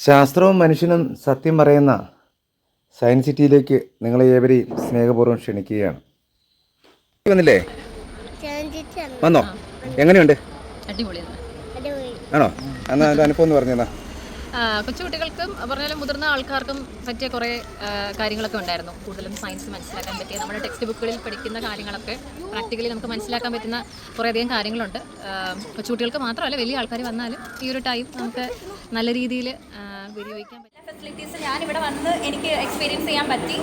ശാസ്ത്രവും മനുഷ്യനും സത്യം പറയുന്ന സയൻസ് സിറ്റിയിലേക്ക് നിങ്ങളെ ഏവരെയും സ്നേഹപൂർവ്വം ക്ഷണിക്കുകയാണ്. വന്നില്ലേ? വന്നോ? എങ്ങനെയുണ്ട്? ആണോ? എന്നാ എൻ്റെ അനുഭവം എന്ന് പറഞ്ഞാ. കൊച്ചുകുട്ടികൾക്കും പറഞ്ഞാലും മുതിർന്ന ആൾക്കാർക്കും പറ്റിയ കുറേ കാര്യങ്ങളൊക്കെ ഉണ്ടായിരുന്നു. കൂടുതലും സയൻസ് മനസ്സിലാക്കാൻ പറ്റിയ നമ്മുടെ ടെക്സ്റ്റ് ബുക്കുകളിൽ പഠിക്കുന്ന കാര്യങ്ങളൊക്കെ പ്രാക്ടിക്കലി നമുക്ക് മനസ്സിലാക്കാൻ പറ്റുന്ന കുറേയധികം കാര്യങ്ങളുണ്ട്. കൊച്ചുകുട്ടികൾക്ക് മാത്രമല്ല, വലിയ ആൾക്കാർ വന്നാലും ഈ ഒരു ടൈം നമുക്ക് നല്ല രീതിയിൽ വിനിയോഗിക്കാൻ പറ്റും. ഫെസിലിറ്റീസ് ഞാനിവിടെ വന്ന് എനിക്ക് എക്സ്പീരിയൻസ് ചെയ്യാൻ പറ്റി.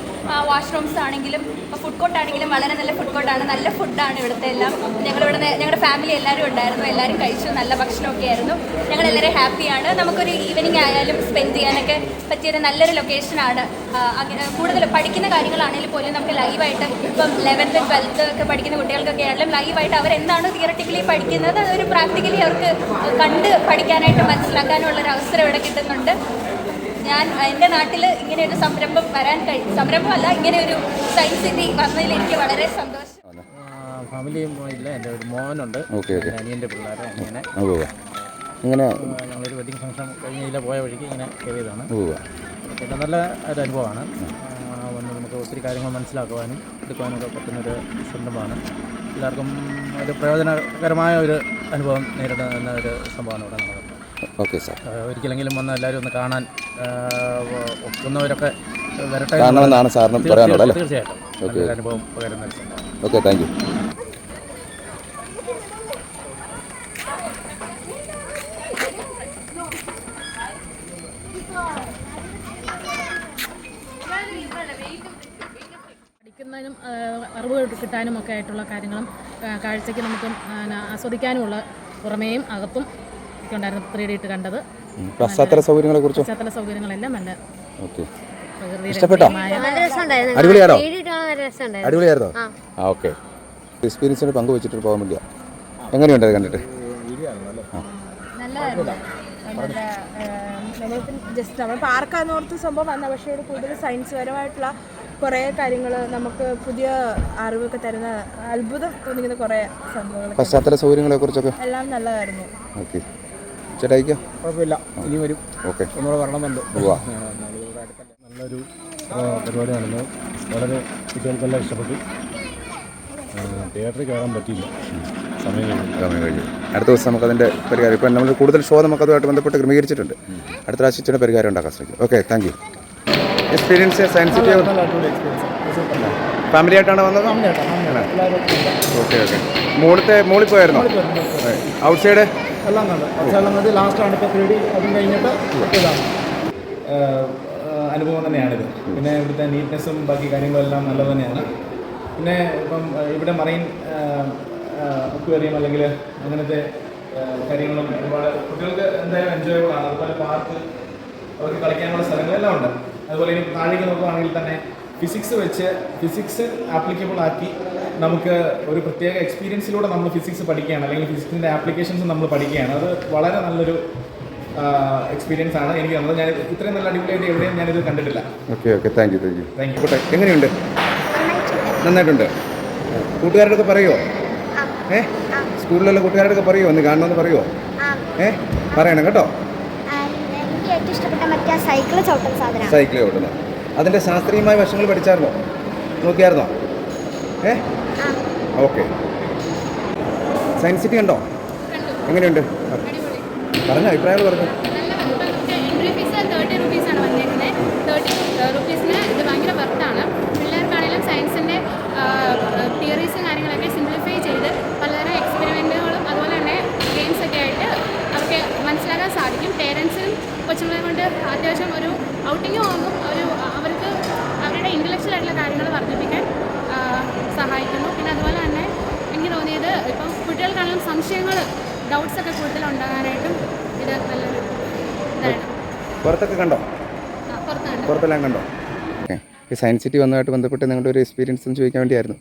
വാഷ്റൂംസ് ആണെങ്കിലും ഫുഡ് കോർട്ട് ആണെങ്കിലും വളരെ നല്ല ഫുഡ് കോർട്ടാണ്, നല്ല ഫുഡാണ് ഇവിടുത്തെ എല്ലാം. ഞങ്ങളുടെ ഫാമിലി എല്ലാവരും ഉണ്ടായിരുന്നു, എല്ലാവരും കഴിച്ചു, നല്ല ഭക്ഷണമൊക്കെ ആയിരുന്നു. ഞങ്ങളെല്ലാവരും ഹാപ്പിയാണ്. നമുക്കൊരു ഈവനിങ് ആയാലും സ്പെൻഡ് ചെയ്യാനൊക്കെ പറ്റിയൊരു നല്ലൊരു ലൊക്കേഷനാണ്. കൂടുതൽ പഠിക്കുന്ന കാര്യങ്ങളാണെങ്കിലും പോലും നമുക്ക് ലൈവായിട്ട് ഇപ്പം 11th 12th ഒക്കെ പഠിക്കുന്ന കുട്ടികൾക്കൊക്കെ ആണെങ്കിലും ലൈവായിട്ട് അവരെന്താണോ തിയറട്ടിക്കലി പഠിക്കുന്നത് അതൊരു പ്രാക്ടിക്കലി അവർക്ക് കണ്ട് പഠിക്കാനായിട്ട് മനസ്സിലാക്കാനുള്ളൊരു അവസരം ഇവിടെ കിട്ടുന്നുണ്ട്. ഞാൻ എൻ്റെ നാട്ടിൽ ഇങ്ങനെ ഒരു സംരംഭം വരാൻ സംരംഭമല്ല, ഇങ്ങനെ ഒരു സയൻസ് സിറ്റി വന്നതിൽ എനിക്ക് വളരെ സന്തോഷം. ഫാമിലിയും ഇല്ല, എൻ്റെ ഒരു മോനുണ്ട്, അനിയൻ്റെ പിള്ളേരെ ഇങ്ങനെ ഞങ്ങളൊരു വെഡിങ് ഫംഗ്ഷൻ കഴിഞ്ഞ പോയ വഴിക്ക് ഇങ്ങനെ കയറിയതാണ്. പിന്നെ നല്ല ഒരു അനുഭവമാണ്. നമുക്ക് ഒത്തിരി കാര്യങ്ങൾ മനസ്സിലാക്കുവാനും എടുക്കുവാനും ഒക്കെ പറ്റുന്നൊരു സംരംഭമാണ്. എല്ലാവർക്കും ഒരു പ്രയോജനകരമായ ഒരു അനുഭവം നേരിടുന്ന ഒരു സംഭവമാണ് ഇവിടെ നടക്കുന്നത്. ഓക്കെ സാർ, ഒരിക്കലെങ്കിലും വന്ന് എല്ലാവരും ഒന്ന് കാണാൻ ഒക്കുന്നവരൊക്കെ വരട്ടെ കാണണമെന്നാണ് സാറിന് പറയാനുള്ളത് അല്ലേ? തീർച്ചയായിട്ടും അനുഭവം പകരുന്ന ഒരു സംഭവം. Okay, thank you. പഠിക്കുന്നതിനും അറിവ് കിട്ടാനും ഒക്കെ ആയിട്ടുള്ള കാര്യങ്ങളും കാഴ്ചയ്ക്ക് നമുക്ക് ആസ്വദിക്കാനുമുള്ള പുറമേയും അകത്തും ഒക്കെ ഉണ്ടായിരുന്നു 3D ഇട്ട് കണ്ടത്. പശ്ചാത്തല സൗകര്യങ്ങളെല്ലാം നല്ല ഇഷ്ടപ്പെട്ടോ? അടിപൊളിയാണോ? അടിപൊളിയായിരുന്നോ? ആ, ഓക്കെ. എക്സ്പീരിയൻസിന് പങ്കുവെച്ചിട്ട് പോകാൻ വേണ്ടിയാ. എങ്ങനെയുണ്ട് കണ്ടിട്ട്? ജസ്റ്റ് നമ്മൾ പാർക്കാന്നോർത്ത് സംഭവം വന്ന, പക്ഷേ ഒരു കൂടുതൽ സയൻസ് പരമായിട്ടുള്ള കുറേ കാര്യങ്ങൾ നമുക്ക് പുതിയ അറിവൊക്കെ തരുന്ന, അത്ഭുതം തോന്നിക്കുന്ന കുറേ സംഭവങ്ങൾ. പശ്ചാത്തല സൗകര്യങ്ങളെ കുറിച്ചൊക്കെ എല്ലാം നല്ലതായിരുന്നു. ഓക്കെ, ചേട്ടായിക്കോ? കുഴപ്പമില്ല, ഇനി വരും. ഓക്കെ, ഒന്നുകൂടെ വരണമെന്നുണ്ട്. നല്ലൊരു പരിപാടി നടന്നു. വളരെ കുട്ടികൾക്കെല്ലാം ഇഷ്ടപ്പെട്ടു. തിയേറ്ററിൽ കയറാൻ പറ്റിയില്ല, സമയം കഴിഞ്ഞു. അടുത്ത ദിവസം നമുക്കതിൻ്റെ പരിഹാരം, ഇപ്പം നമ്മൾ കൂടുതൽ ഷോ നമുക്കതുമായിട്ട് ബന്ധപ്പെട്ട് ക്രമീകരിച്ചിട്ടുണ്ട്. അടുത്ത പ്രാവശ്യം പരിഹാരം ഉണ്ടാക്കാൻ ശ്രമിക്കും. Okay, thank you. Experience science city family ആയിട്ടാണ് വന്നത്? Okay okay. മോളിൽ പോയായിരുന്നോ? ഔട്ട് സൈഡ് എല്ലാം കണ്ടത് ലാസ്റ്റാണ്. ഇപ്പോൾ 3D അതും കഴിഞ്ഞിട്ട് ഇതാണ് അനുഭവം തന്നെയാണിത്. പിന്നെ ഇവിടുത്തെ നീറ്റ്നെസ്സും ബാക്കി കാര്യങ്ങളെല്ലാം നല്ലത് തന്നെയാണ്. പിന്നെ ഇപ്പം ഇവിടെ മറൈൻ അക്വേറിയം അല്ലെങ്കിൽ അങ്ങനത്തെ കാര്യങ്ങളും ഒരുപാട് കുട്ടികൾക്ക് എന്തായാലും എൻജോയബിൾ ആണ്. അതുപോലെ പാർക്ക്, അവർക്ക് കളിക്കാനുള്ള സ്ഥലങ്ങളെല്ലാം ഉണ്ട്. അതുപോലെ ഇനി താഴേക്ക് നോക്കുകയാണെങ്കിൽ തന്നെ ഫിസിക്സ് ആപ്ലിക്കബിൾ ആക്കി നമുക്ക് ഒരു പ്രത്യേക എക്സ്പീരിയൻസിലൂടെ നമ്മൾ ഫിസിക്സ് പഠിക്കുകയാണ്, അല്ലെങ്കിൽ ഫിസിക്സിൻ്റെ ആപ്ലിക്കേഷൻസ് നമ്മൾ പഠിക്കുകയാണ്. അത് വളരെ നല്ലൊരു എക്സ്പീരിയൻസ് ആണ് എനിക്ക് തന്നത്. ഞാൻ ഇത്രയും നല്ല അടിപൊളിയായിട്ട് എവിടെയും ഞാനിത് കണ്ടിട്ടില്ല. Okay okay, thank you. എങ്ങനെയുണ്ട്? നന്നായിട്ടുണ്ട്. കൂട്ടുകാരോടൊക്കെ പറയുമോ? സ്കൂളിലുള്ള കൂട്ടുകാരോടൊക്കെ പറയുമോ? ഒന്ന് കാണണമെന്ന് പറയുമോ? പറയണം കേട്ടോ. സൈക്കിൾ ചവിട്ടുന്നത്, അതിൻ്റെ ശാസ്ത്രീയമായ വശങ്ങൾ പഠിച്ചായിരുന്നോ? നോക്കിയായിരുന്നോ? ഓക്കെ. സയൻസ് സിറ്റി ഉണ്ടോ? എങ്ങനെയുണ്ട്? പറഞ്ഞ അഭിപ്രായങ്ങൾ പറഞ്ഞു. എൻട്രി ഫീസ് 30 റുപ്പീസാണ് വന്നേക്കുന്നത്. 30 റുപ്പീസിന് ഇത് ഭയങ്കര വെർത്താണ്. പിള്ളേർക്കാണെങ്കിലും സയൻസിൻ്റെ തിയറീസും കാര്യങ്ങളൊക്കെ സിംപ്ലിഫൈ ചെയ്ത് പലതരം എക്സ്പെരിമെൻറ്റുകളും അതുപോലെ തന്നെ ഗെയിംസൊക്കെ ആയിട്ട് അവർക്ക് മനസ്സിലാക്കാൻ സാധിക്കും. പേരൻസിനും കൊച്ചുങ്ങളെ കൊണ്ട് അത്യാവശ്യം ഒരു ഔട്ടിങ്ങും ആകും. അവർക്ക് അവരുടെ ഇൻ്റലക്ച്വൽ ആയിട്ടുള്ള കാര്യങ്ങൾ വർദ്ധിപ്പിക്കാൻ സഹായിക്കുന്നു. പിന്നെ അതുപോലെ തന്നെ എനിക്ക് തോന്നിയത്, ഇപ്പം കുട്ടികൾക്കാണെങ്കിലും സംശയങ്ങൾ, ഡൗട്ട്സൊക്കെ കൂടുതലുണ്ടാകാനായിട്ടും ഇത് നല്ലൊരു ഇതാണ്. പുറത്തൊക്കെ കണ്ടോ? പുറത്തെല്ലാം കണ്ടോ? ഈ സയൻസ് സിറ്റി വന്നതായിട്ട് ബന്ധപ്പെട്ട് നിങ്ങളുടെ ഒരു എക്സ്പീരിയൻസ് എന്ന് ചോദിക്കാൻ വേണ്ടിയായിരുന്നു.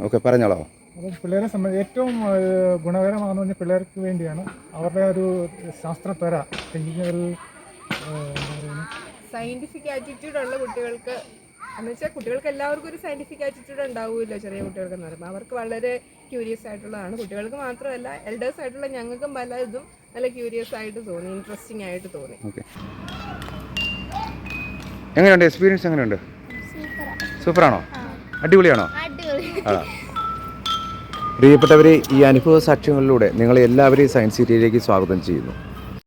ഓക്കെ, പറഞ്ഞോളാം. അപ്പോൾ പിള്ളേരെ സംബന്ധിച്ച് ഏറ്റവും ഗുണകരമാണെന്ന് പറഞ്ഞാൽ പിള്ളേർക്ക് വേണ്ടിയാണ്. അവരുടെ ഒരു ശാസ്ത്രത്വര തിങ്കിങ്, ഒരു സയൻറ്റിഫിക് ആറ്റിറ്റ്യൂഡുള്ള കുട്ടികൾക്ക് എന്ന് വെച്ചാൽ കുട്ടികൾക്ക് എല്ലാവർക്കും ഒരു സയൻറ്റിഫിക് ആറ്റിറ്റ്യൂഡ് ഉണ്ടാവില്ല. ചെറിയ കുട്ടികൾക്ക് എന്ന് പറയുമ്പോൾ അവർക്ക് വളരെ ക്യൂരിയസ് ആയിട്ടുള്ളതാണ്. കുട്ടികൾക്ക് മാത്രമല്ല, എൽഡേഴ്സ് ആയിട്ടുള്ള ഞങ്ങൾക്കും പല ഇതും നല്ല ക്യൂരിയസ് ആയിട്ട് തോന്നി, ഇൻട്രസ്റ്റിംഗ് ആയിട്ട് തോന്നി. ഓക്കെ. എങ്ങനെയുണ്ട് എക്സ്പീരിയൻസ് എങ്ങനെയുണ്ട്? സൂപ്പറാണോ? അടിപൊളിയാണോ? ആ. പ്രിയപ്പെട്ടവരെ, ഈ അനുഭവ സാക്ഷ്യങ്ങളിലൂടെ നിങ്ങളെ എല്ലാവരെയും സയൻസ് സിറ്റിയിലേക്ക് സ്വാഗതം ചെയ്യുന്നു.